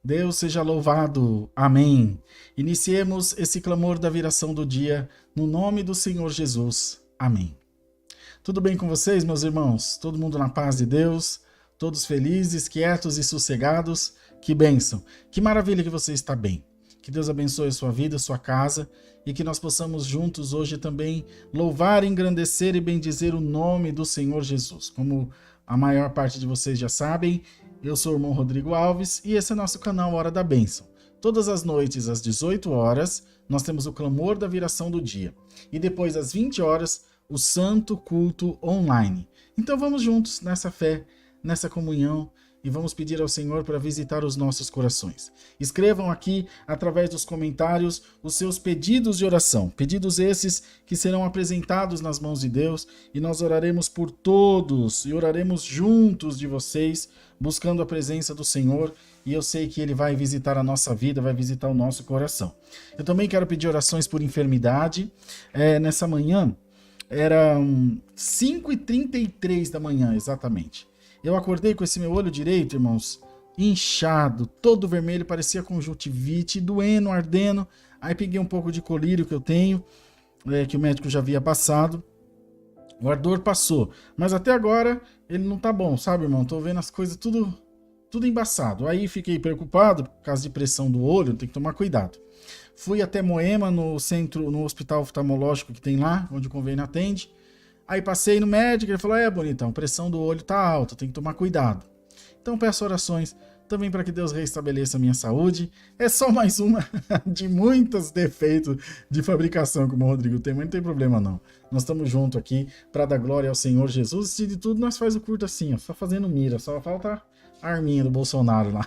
Deus seja louvado. Amém. Iniciemos esse clamor da viração do dia no nome do Senhor Jesus. Amém. Tudo bem com vocês, meus irmãos? Todo mundo na paz de Deus? Todos felizes, quietos e sossegados? Que bênção! Que maravilha que você está bem. Que Deus abençoe a sua vida, a sua casa e que nós possamos juntos hoje também louvar, engrandecer e bendizer o nome do Senhor Jesus. Como a maior parte de vocês já sabem, eu sou o irmão Rodrigo Alves e esse é nosso canal Hora da Bênção. Todas as noites, às 18 horas, nós temos o clamor da viração do dia. E depois, às 20 horas, o Santo Culto Online. Então vamos juntos nessa fé, nessa comunhão, e vamos pedir ao Senhor para visitar os nossos corações. Escrevam aqui, através dos comentários, os seus pedidos de oração. Pedidos esses que serão apresentados nas mãos de Deus e nós oraremos por todos e oraremos juntos de vocês, buscando a presença do Senhor, e eu sei que Ele vai visitar a nossa vida, vai visitar o nosso coração. Eu também quero pedir orações por enfermidade. Nessa manhã, eram 5h33 da manhã, exatamente. Eu acordei com esse meu olho direito, irmãos, inchado, todo vermelho, parecia conjuntivite, doendo, ardendo. Aí peguei um pouco de colírio que eu tenho, que o médico já havia passado. O ardor passou, mas até agora ele não tá bom, sabe, irmão? Tô vendo as coisas tudo embaçado. Aí fiquei preocupado por causa de pressão do olho, tem que tomar cuidado. Fui até Moema, no hospital oftalmológico que tem lá, onde o convênio atende. Aí passei no médico, ele falou, bonitão, pressão do olho tá alta, tem que tomar cuidado. Então peço orações também para que Deus restabeleça a minha saúde. É só mais uma de muitos defeitos de fabricação que o Rodrigo tem, mas não tem problema não. Nós estamos juntos aqui para dar glória ao Senhor Jesus, e de tudo nós faz o curto assim, ó, só fazendo mira, só falta a arminha do Bolsonaro lá.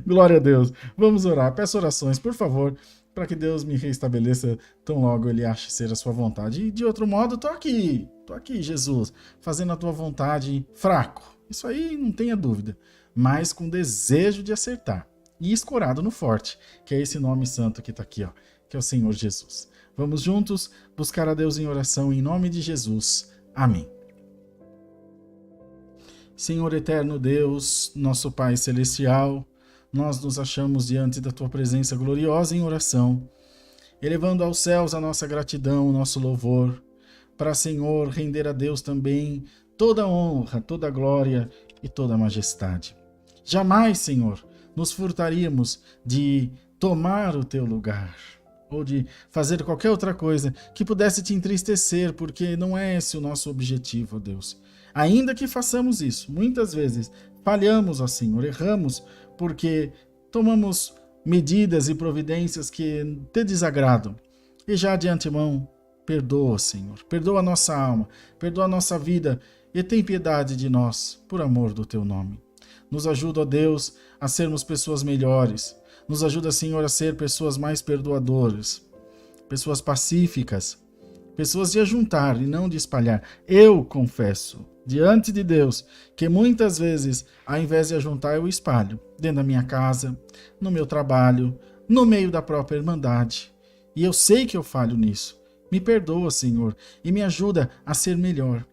Glória a Deus. Vamos orar, peço orações, por favor, para que Deus me restabeleça tão logo Ele ache ser a sua vontade. E de outro modo, tô aqui, Jesus, fazendo a tua vontade, fraco. Isso aí não tenha dúvida, mas com desejo de acertar. E escorado no forte, que é esse nome santo que está aqui, ó, que é o Senhor Jesus. Vamos juntos buscar a Deus em oração em nome de Jesus. Amém. Senhor eterno Deus, nosso Pai celestial, nós nos achamos diante da Tua presença gloriosa em oração, elevando aos céus a nossa gratidão, o nosso louvor, para, Senhor, render a Deus também toda a honra, toda a glória e toda a majestade. Jamais, Senhor, nos furtaríamos de tomar o Teu lugar, ou de fazer qualquer outra coisa que pudesse te entristecer, porque não é esse o nosso objetivo, Deus. Ainda que façamos isso, muitas vezes falhamos, ó Senhor, erramos, porque tomamos medidas e providências que te desagradam. E já de antemão, perdoa, Senhor, perdoa a nossa alma, perdoa a nossa vida e tem piedade de nós, por amor do Teu nome. Nos ajuda, ó Deus, a sermos pessoas melhores. Nos ajuda, Senhor, a ser pessoas mais perdoadoras, pessoas pacíficas, pessoas de ajuntar e não de espalhar. Eu confesso diante de Deus que muitas vezes, ao invés de ajuntar, eu espalho dentro da minha casa, no meu trabalho, no meio da própria irmandade. E eu sei que eu falho nisso. Me perdoa, Senhor, e me ajuda a ser melhor.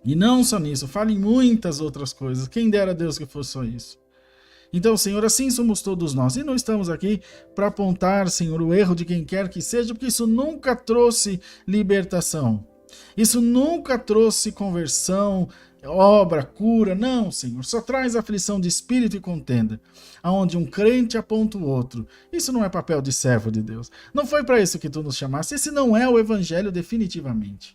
E não só nisso, falo em muitas outras coisas. Quem dera a Deus que fosse só isso. Então, Senhor, assim somos todos nós. E não estamos aqui para apontar, Senhor, o erro de quem quer que seja, porque isso nunca trouxe libertação. Isso nunca trouxe conversão, obra, cura. Não, Senhor, só traz aflição de espírito e contenda, aonde um crente aponta o outro. Isso não é papel de servo de Deus. Não foi para isso que tu nos chamaste. Esse não é o evangelho definitivamente.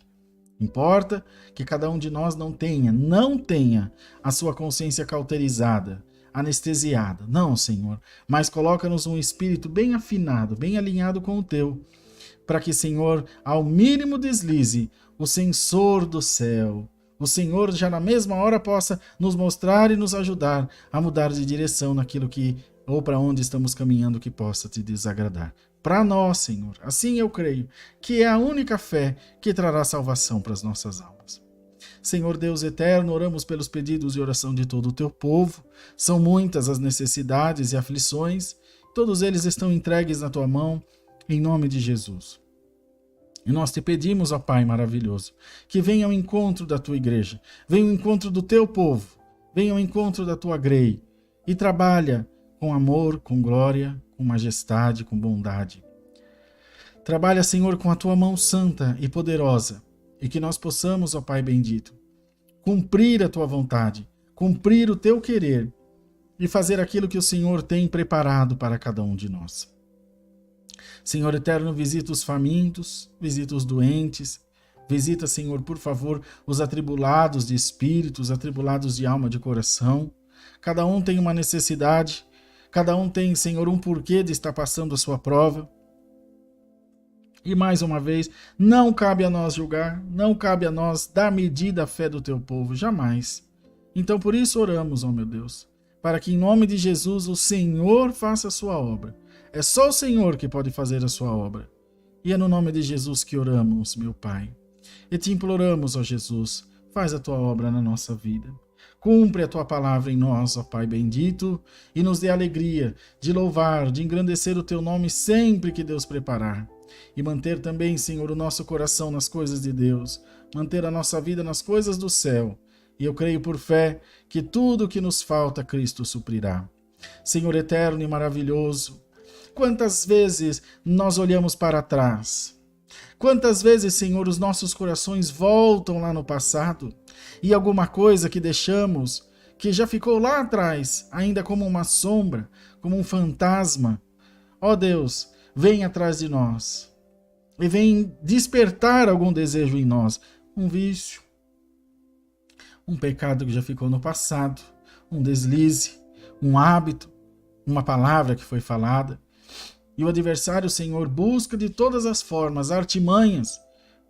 Importa que cada um de nós não tenha a sua consciência cauterizada, anestesiada. Não, Senhor, mas coloca-nos um espírito bem afinado, bem alinhado com o Teu, para que, Senhor, ao mínimo deslize o sensor do céu. O Senhor já na mesma hora possa nos mostrar e nos ajudar a mudar de direção naquilo que, ou para onde estamos caminhando que possa te desagradar. Para nós, Senhor, assim eu creio, que é a única fé que trará salvação para as nossas almas. Senhor Deus eterno, oramos pelos pedidos e oração de todo o teu povo. São muitas as necessidades e aflições, todos eles estão entregues na tua mão, em nome de Jesus. E nós te pedimos, ó Pai maravilhoso, que venha ao encontro da tua igreja, venha ao encontro do teu povo, venha ao encontro da tua grei, e trabalha com amor, com glória, com majestade, com bondade. Trabalha, Senhor, com a tua mão santa e poderosa, e que nós possamos, ó Pai bendito, cumprir a tua vontade, cumprir o teu querer e fazer aquilo que o Senhor tem preparado para cada um de nós. Senhor eterno, visita os famintos, visita os doentes, visita, Senhor, por favor, os atribulados de espírito, os atribulados de alma, de coração. Cada um tem uma necessidade, cada um tem, Senhor, um porquê de estar passando a sua prova. E mais uma vez, não cabe a nós julgar, não cabe a nós dar medida à fé do teu povo, jamais. Então por isso oramos, ó meu Deus, para que em nome de Jesus o Senhor faça a sua obra. É só o Senhor que pode fazer a sua obra. E é no nome de Jesus que oramos, meu Pai. E te imploramos, ó Jesus, faz a tua obra na nossa vida. Cumpre a tua palavra em nós, ó Pai bendito, e nos dê alegria de louvar, de engrandecer o teu nome sempre que Deus preparar. E manter também, Senhor, o nosso coração nas coisas de Deus, manter a nossa vida nas coisas do céu. E eu creio por fé que tudo o que nos falta, Cristo suprirá. Senhor eterno e maravilhoso, quantas vezes nós olhamos para trás? Quantas vezes, Senhor, os nossos corações voltam lá no passado e alguma coisa que deixamos, que já ficou lá atrás, ainda como uma sombra, como um fantasma, ó Deus, vem atrás de nós e vem despertar algum desejo em nós, um vício, um pecado que já ficou no passado, um deslize, um hábito, uma palavra que foi falada. E o adversário, Senhor, busca de todas as formas, artimanhas,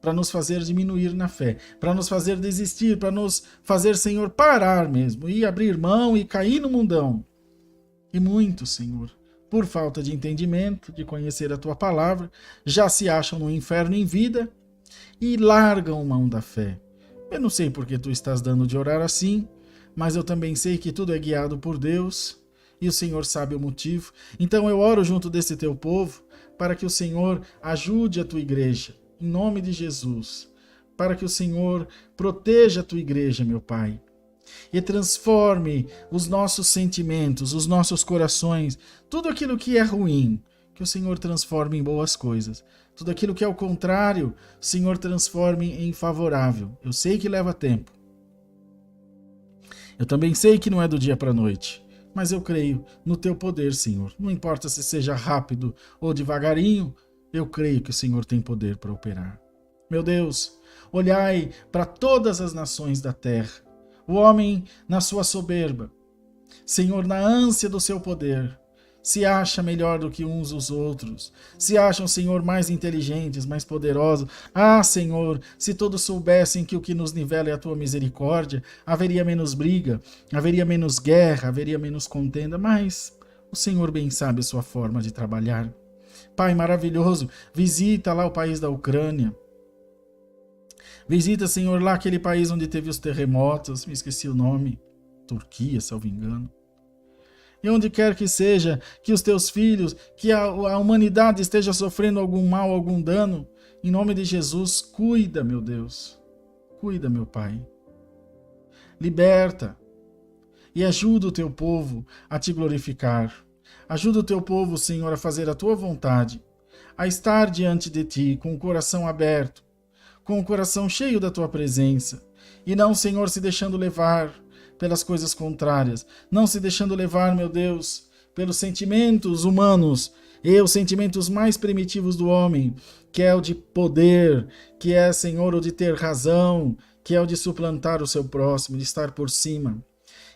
para nos fazer diminuir na fé, para nos fazer desistir, para nos fazer, Senhor, parar mesmo, e abrir mão e cair no mundão. E muitos, Senhor, por falta de entendimento, de conhecer a tua palavra, já se acham no inferno em vida e largam mão da fé. Eu não sei por que tu estás dando de orar assim, mas eu também sei que tudo é guiado por Deus e o Senhor sabe o motivo. Então eu oro junto desse teu povo para que o Senhor ajude a tua igreja, em nome de Jesus, para que o Senhor proteja a tua igreja, meu Pai, e transforme os nossos sentimentos, os nossos corações, tudo aquilo que é ruim, que o Senhor transforme em boas coisas. Tudo aquilo que é o contrário, o Senhor transforme em favorável. Eu sei que leva tempo. Eu também sei que não é do dia para a noite, mas eu creio no teu poder, Senhor. Não importa se seja rápido ou devagarinho, eu creio que o Senhor tem poder para operar. Meu Deus, olhai para todas as nações da terra, o homem na sua soberba, Senhor, na ânsia do seu poder, se acha melhor do que uns os outros, se acham, Senhor, mais inteligentes, mais poderosos. Ah, Senhor, se todos soubessem que o que nos nivela é a tua misericórdia, haveria menos briga, haveria menos guerra, haveria menos contenda, mas o Senhor bem sabe a sua forma de trabalhar. Pai maravilhoso, visita lá o país da Ucrânia. Visita, Senhor, lá aquele país onde teve os terremotos, me esqueci o nome, Turquia, salvo engano. E onde quer que seja, que os teus filhos, que a humanidade esteja sofrendo algum mal, algum dano, em nome de Jesus, cuida, meu Deus. Cuida, meu Pai. Liberta e ajuda o teu povo a te glorificar. Ajuda o teu povo, Senhor, a fazer a tua vontade, a estar diante de ti com o coração aberto, com o coração cheio da tua presença, e não, Senhor, se deixando levar pelas coisas contrárias, não se deixando levar, meu Deus, pelos sentimentos humanos e os sentimentos mais primitivos do homem, que é o de poder, que é, Senhor, o de ter razão, que é o de suplantar o seu próximo, de estar por cima.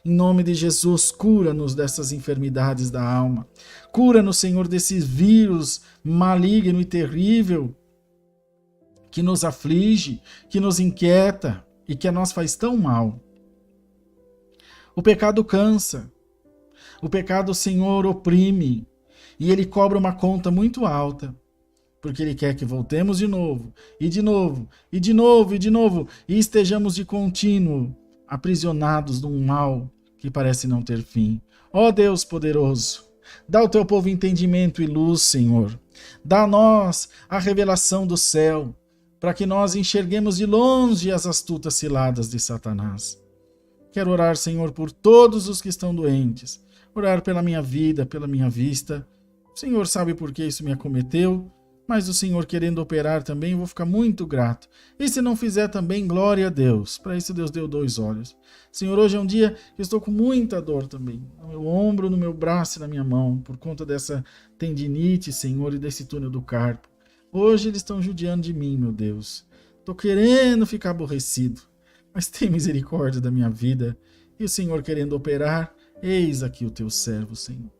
Em nome de Jesus, cura-nos dessas enfermidades da alma. Cura-nos, Senhor, desse vírus maligno e terrível que nos aflige, que nos inquieta e que a nós faz tão mal. O pecado cansa. O pecado, Senhor, oprime. E ele cobra uma conta muito alta. Porque ele quer que voltemos de novo, e de novo, e de novo, e de novo, e estejamos de contínuo aprisionados num mal que parece não ter fim. Ó Deus poderoso, dá ao teu povo entendimento e luz, Senhor. Dá a nós a revelação do céu, para que nós enxerguemos de longe as astutas ciladas de Satanás. Quero orar, Senhor, por todos os que estão doentes, orar pela minha vida, pela minha vista. O Senhor sabe por que isso me acometeu, mas o Senhor querendo operar também, eu vou ficar muito grato. E se não fizer também, glória a Deus. Para isso Deus deu 2 olhos. Senhor, hoje é um dia que eu estou com muita dor também, no meu ombro, no meu braço e na minha mão, por conta dessa tendinite, Senhor, e desse túnel do carpo. Hoje eles estão judiando de mim, meu Deus. Estou querendo ficar aborrecido, mas tem misericórdia da minha vida. E o Senhor querendo operar, eis aqui o teu servo, Senhor.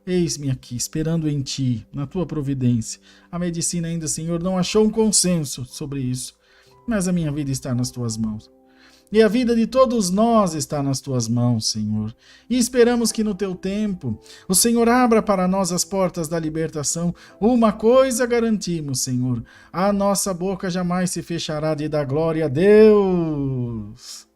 Eis-me aqui, esperando em Ti, na Tua providência. A medicina ainda, Senhor, não achou um consenso sobre isso, mas a minha vida está nas Tuas mãos. E a vida de todos nós está nas Tuas mãos, Senhor. E esperamos que no Teu tempo o Senhor abra para nós as portas da libertação. Uma coisa garantimos, Senhor: a nossa boca jamais se fechará de dar glória a Deus.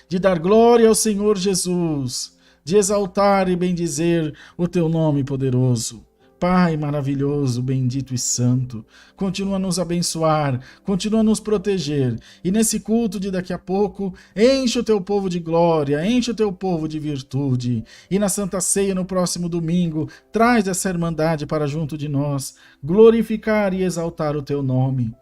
De dar glória ao Senhor Jesus, de exaltar e bendizer o Teu nome poderoso. Pai maravilhoso, bendito e santo, continua a nos abençoar, continua a nos proteger, e nesse culto de daqui a pouco, enche o Teu povo de glória, enche o Teu povo de virtude, e na Santa Ceia no próximo domingo, traz essa irmandade para junto de nós, glorificar e exaltar o Teu nome.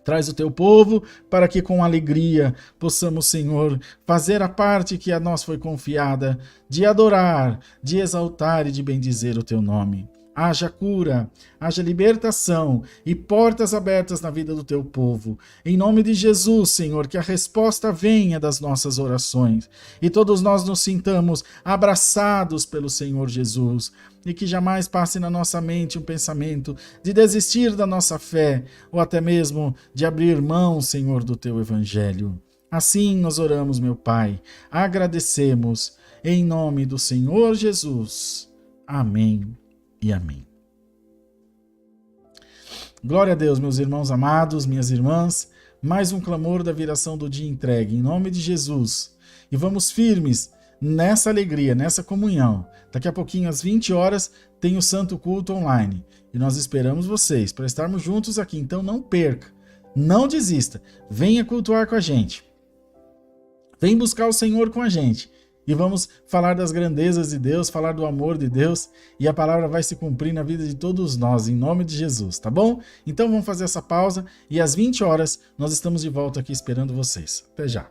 Traz o Teu povo para que com alegria possamos, Senhor, fazer a parte que a nós foi confiada, de adorar, de exaltar e de bendizer o Teu nome. Haja cura, haja libertação e portas abertas na vida do Teu povo. Em nome de Jesus, Senhor, que a resposta venha das nossas orações e todos nós nos sintamos abraçados pelo Senhor Jesus e que jamais passe na nossa mente um pensamento de desistir da nossa fé ou até mesmo de abrir mão, Senhor, do Teu Evangelho. Assim nós oramos, meu Pai, agradecemos em nome do Senhor Jesus. Amém. E amém. Glória a Deus, meus irmãos amados, minhas irmãs, mais um clamor da viração do dia entregue, em nome de Jesus. E vamos firmes nessa alegria, nessa comunhão. Daqui a pouquinho, às 20 horas, tem o Santo Culto online. E nós esperamos vocês para estarmos juntos aqui, então não perca, não desista, venha cultuar com a gente. Vem buscar o Senhor com a gente. E vamos falar das grandezas de Deus, falar do amor de Deus, e a palavra vai se cumprir na vida de todos nós, em nome de Jesus, tá bom? Então vamos fazer essa pausa e às 20 horas nós estamos de volta aqui esperando vocês. Até já!